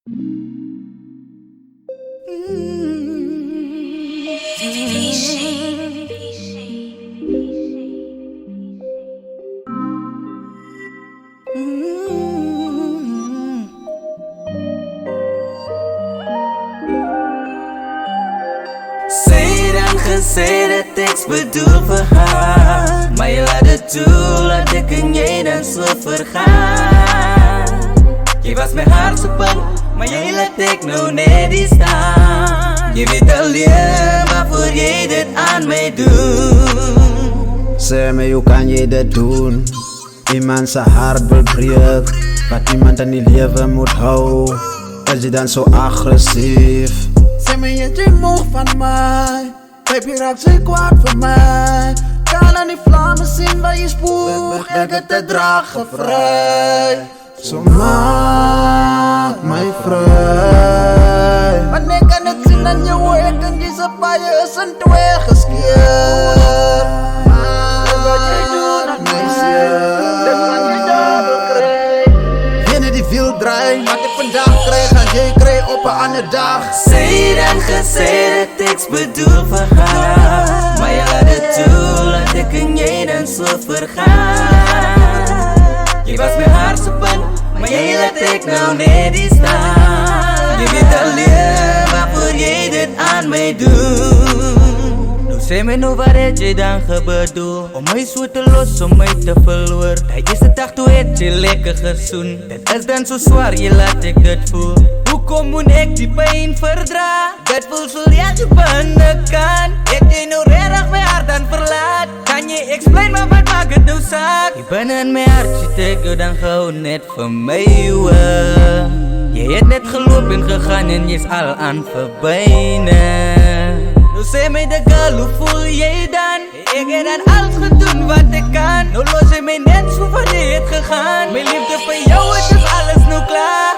Say dan gesê dat ek bedoel vir haar, maar jy laat dit toe, laat ek en jy dan so vergaan. Jy was my hart so bang, maar jy laat ek nou net die staan. Jy weet alleen waarvoor jy dit aan my doen. Sê me, hoe kan jy dit doen? Iemand sy hart wil breek, wat iemand in die lewe moet hou. Is jy dan so agressief? Sê my, jy moeg van my, baby raak sy kwaad vir my. Kan aan die vlamme sien waar jy spoeg, ek het te draag gevry. So maak my vry, want ek kan het sien aan jou, ek en jy sy paie is in twee geskeer. Wat jy doen aan my seer, dit kan jy double kry. Jy net die wiel draai, wat ek vandag kry, gaan jy kry op 'n ander dag. Say dan gesê dat ek bedoel vir haar, maar jy laat dit toe, laat ek en jy dan so vergaan. Jy was my hart so bang, maar jy laat ek nou net die staan. Jy weet alleen waarvoor jy dit aan my doen. Nou sê my nou wat het jy dan gebedoel, om my so te los, om my te verloor. Die eerste dag toe het jy lekker gesoen, dit is dan so zwaar, jy laat ek dit voel. Hoekom moet ek die pijn verdra? Dit voel so leeg die binnenkant. Ek jy nou redig my hart dan verlaat. Kan jy explain maar wat maak het nou saak? Jy binne in my hart sê ek jou dan gehou net vir my hoor. Jy het net geloop en gegaan en jy's al aan verbyne. Nou sê my de girl, hoe voel jy dan? Ek het dan alles gedoen wat ek kan. Nou los jy my net so van jy het gegaan. My liefde vir jou, het is alles nou klaar.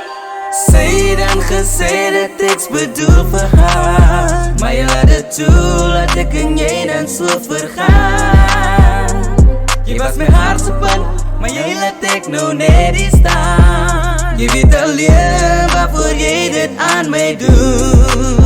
Sy dan gesê dat ek bedoel vir haar, maar jy laat dit toe, laat ek en jy dan so vergaan. Jy was my hart so bang, maar jy laat ek nou net die staan. Jy weet alleen waarvoor jy dit aan my doen.